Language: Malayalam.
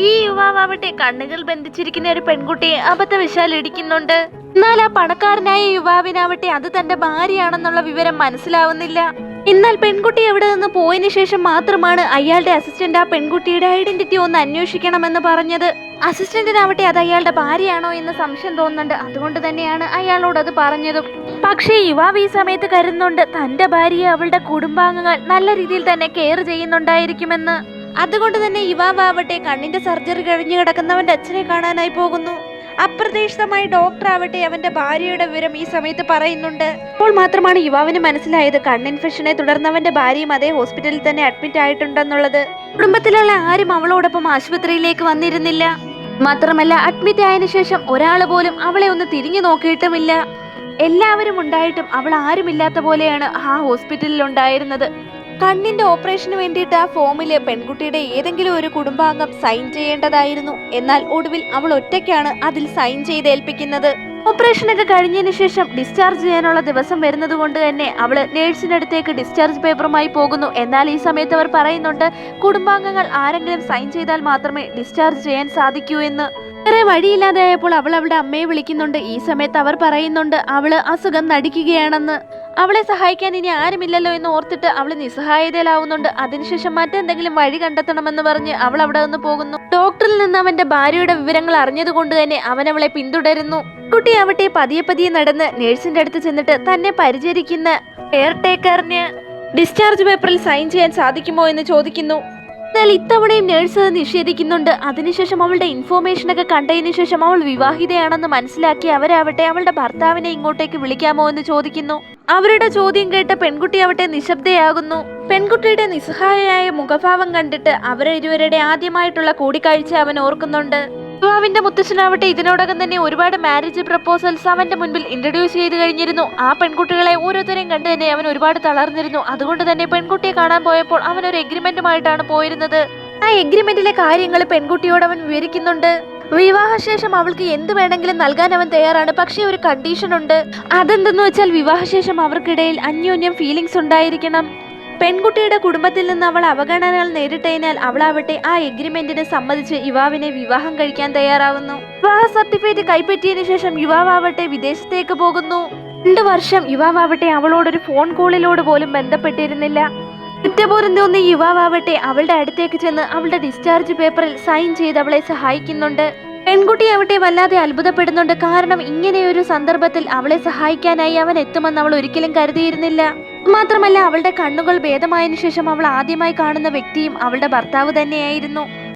ഈ യുവാവട്ടെ കണ്ണുകൾ ബന്ധിച്ചിരിക്കുന്ന ഒരു പെൺകുട്ടിയെ അബദ്ധവശാൽ ഇടിക്കുന്നുണ്ട്. എന്നാൽ ആ പണക്കാരനായ യുവാവിനാവട്ടെ അത് തന്റെ ഭാര്യയാണെന്നുള്ള വിവരം മനസ്സിലാവുന്നില്ല. എന്നാൽ പെൺകുട്ടി അവിടെ നിന്ന് പോയതിനു ശേഷം മാത്രമാണ് അയാളുടെ അസിസ്റ്റന്റ് ആ പെൺകുട്ടിയുടെ ഐഡന്റിറ്റി ഒന്ന് അന്വേഷിക്കണമെന്ന് പറഞ്ഞത്. അസിസ്റ്റന്റിനാവട്ടെ അത് അയാളുടെ ഭാര്യയാണോ എന്ന് സംശയം തോന്നുന്നുണ്ട്. അതുകൊണ്ട് തന്നെയാണ് അയാളോട് അത് പറഞ്ഞതും. പക്ഷേ യുവാവ് ഈ സമയത്ത് കരുതുന്നുണ്ട് തന്റെ ഭാര്യയെ അവളുടെ കുടുംബാംഗങ്ങൾ നല്ല രീതിയിൽ തന്നെ കെയർ ചെയ്യുന്നുണ്ടായിരിക്കുമെന്ന്. അതുകൊണ്ട് തന്നെ യുവാവട്ടെ കണ്ണിന്റെ സർജറി കഴിഞ്ഞു കിടക്കുന്നവന്റെ അച്ഛനെ കാണാനായി പോകുന്നു. അപ്രതീക്ഷിതമായി ഡോക്ടർ ആവട്ടെ അവന്റെ ഭാര്യയുടെ വിവരം ഈ സമയത്ത് പറയുന്നുണ്ട്. അപ്പോൾ മാത്രമാണ് യുവാവിന് മനസ്സിലായത് കണ്ണ് ഇൻഫെക്ഷനെ തുടർന്ന് അവന്റെ ഭാര്യയും അതേ ഹോസ്പിറ്റലിൽ തന്നെ അഡ്മിറ്റ് ആയിട്ടുണ്ടെന്നുള്ളത്. കുടുംബത്തിലുള്ള ആരും അവളോടൊപ്പം ആശുപത്രിയിലേക്ക് വന്നിരുന്നില്ല. മാത്രമല്ല അഡ്മിറ്റ് ആയതിനു ശേഷം ഒരാൾ പോലും അവളെ ഒന്ന് തിരിഞ്ഞു നോക്കിയിട്ടുമില്ല. എല്ലാവരും ഉണ്ടായിട്ടും അവൾ ആരുമില്ലാത്ത പോലെയാണ് ആ ഹോസ്പിറ്റലിൽ ഉണ്ടായിരുന്നത്. കണ്ണിന്റെ ഓപ്പറേഷന് വേണ്ടിയിട്ട് ആ ഫോമില് പെൺകുട്ടിയുടെ ഏതെങ്കിലും ഒരു കുടുംബാംഗം സൈൻ ചെയ്യേണ്ടതായിരുന്നു. എന്നാൽ ഒടുവിൽ അവൾ ഒറ്റയ്ക്കാണ് അതിൽ സൈൻ ചെയ്ത് ഏൽപ്പിക്കുന്നത്. ഓപ്പറേഷനൊക്കെ കഴിഞ്ഞതിന് ശേഷം ഡിസ്ചാർജ് ചെയ്യാനുള്ള ദിവസം വരുന്നത് കൊണ്ട് തന്നെ അവള് നേഴ്സിന്റെ അടുത്തേക്ക് ഡിസ്ചാർജ് പേപ്പറുമായി പോകുന്നു. എന്നാൽ ഈ സമയത്ത് അവർ പറയുന്നുണ്ട് കുടുംബാംഗങ്ങൾ ആരെങ്കിലും സൈൻ ചെയ്താൽ മാത്രമേ ഡിസ്ചാർജ് ചെയ്യാൻ സാധിക്കൂ എന്ന്. വേറെ വഴിയില്ലാതെയായപ്പോൾ അവൾ അവളുടെ അമ്മയെ വിളിക്കുന്നുണ്ട്. ഈ സമയത്ത് അവർ പറയുന്നുണ്ട് അവള് അസുഖം നടിക്കുകയാണെന്ന്. അവളെ സഹായിക്കാൻ ഇനി ആരുമില്ലല്ലോ എന്ന് ഓർത്തിട്ട് അവള് നിസ്സഹായതയിലാവുന്നുണ്ട്. അതിനുശേഷം മറ്റെന്തെങ്കിലും വഴി കണ്ടെത്തണമെന്ന് പറഞ്ഞ് അവൾ അവിടെ നിന്ന് പോകുന്നു. ഡോക്ടറിൽ നിന്ന് അവന്റെ ഭാര്യയുടെ വിവരങ്ങൾ അറിഞ്ഞതുകൊണ്ട് തന്നെ അവൻ അവളെ പിന്തുടരുന്നു. കുട്ടി ആവട്ടെ പതിയെ പതിയെ നടന്ന് നേഴ്സിന്റെ അടുത്ത് ചെന്നിട്ട് തന്നെ പരിചരിക്കുന്ന കെയർ ടേക്കറിന് ഡിസ്ചാർജ് പേപ്പറിൽ സൈൻ ചെയ്യാൻ സാധിക്കുമോ എന്ന് ചോദിക്കുന്നു. എന്നാൽ ഇത്തവണയും നേഴ്സ് അത് നിഷേധിക്കുന്നുണ്ട്. അതിനുശേഷം അവളുടെ ഇൻഫോർമേഷൻ ഒക്കെ കണ്ടതിനു ശേഷം അവൾ വിവാഹിതയാണെന്ന് മനസ്സിലാക്കി അവരാവട്ടെ അവളുടെ ഭർത്താവിനെ ഇങ്ങോട്ടേക്ക് വിളിക്കാമോ എന്ന് ചോദിക്കുന്നു. അവരുടെ ചോദ്യം കേട്ട പെൺകുട്ടി ആവട്ടെ നിശബ്ദയാകുന്നു. പെൺകുട്ടിയുടെ നിസ്സഹായയായ മുഖഭാവം കണ്ടിട്ട് അവരിരുവരുടെ ആദ്യമായിട്ടുള്ള കൂടിക്കാഴ്ച അവൻ ഓർക്കുന്നുണ്ട്. യുവാവിന്റെ മുത്തച്ഛനാവട്ടെ ഇതിനോടകം തന്നെ ഒരുപാട് മാരേജ് പ്രപ്പോസൽസ് അവന്റെ മുൻപിൽ ഇൻട്രൊഡ്യൂസ് ചെയ്ത് കഴിഞ്ഞിരുന്നു. ആ പെൺകുട്ടികളെ ഓരോരുത്തരെയും കണ്ട് തന്നെ അവൻ ഒരുപാട് തളർന്നിരുന്നു. അതുകൊണ്ട് തന്നെ പെൺകുട്ടിയെ കാണാൻ പോയപ്പോൾ അവൻ ഒരു എഗ്രിമെന്റുമായിട്ടാണ് പോയിരുന്നത്. ആ എഗ്രിമെന്റിലെ കാര്യങ്ങൾ പെൺകുട്ടിയോട് അവൻ വിവരിക്കുന്നുണ്ട്. വിവാഹശേഷം അവൾക്ക് എന്ത് വേണമെങ്കിലും നൽകാൻ അവൻ തയ്യാറാണ്. പക്ഷേ ഒരു കണ്ടീഷൻ ഉണ്ട്. അതെന്തെന്ന് വെച്ചാൽ വിവാഹശേഷം അവർക്കിടയിൽ അന്യോന്യം ഫീലിങ്സ് ഉണ്ടായിരിക്കണം. പെൺകുട്ടിയുടെ കുടുംബത്തിൽ നിന്ന് അവൾ അവഗണനകൾ നേരിട്ടതിനാൽ അവളാവട്ടെ ആ എഗ്രിമെന്റിന് സമ്മതിച്ച് യുവാവിനെ വിവാഹം കഴിക്കാൻ തയ്യാറാവുന്നു. വിവാഹ സർട്ടിഫിക്കറ്റ് കൈപ്പറ്റിയതിനു ശേഷം യുവാവട്ടെ വിദേശത്തേക്ക് പോകുന്നു. 2 വർഷം യുവാവട്ടെ അവളോടൊരു ഫോൺ കോളിലൂടെ പോലും ബന്ധപ്പെട്ടിരുന്നില്ല. കുറ്റബോധം തോന്നിയ യുവാവട്ടെ അവളുടെ അടുത്തേക്ക് ചെന്ന് അവളുടെ ഡിസ്ചാർജ് പേപ്പറിൽ സൈൻ ചെയ്ത് അവളെ സഹായിക്കുന്നുണ്ട്. പെൺകുട്ടി ആവട്ടെ വല്ലാതെ അത്ഭുതപ്പെടുന്നുണ്ട്. കാരണം ഇങ്ങനെയൊരു സന്ദർഭത്തിൽ അവളെ സഹായിക്കാനായി അവൻ എത്തുമെന്ന് അവൾ ഒരിക്കലും കരുതിയിരുന്നില്ല. മാത്രമല്ല അവളുടെ കണ്ണുകൾ ഭേദമായതിനു ശേഷം അവൾ ആദ്യമായി കാണുന്ന വ്യക്തിയും അവളുടെ ഭർത്താവ് തന്നെയായിരുന്നു.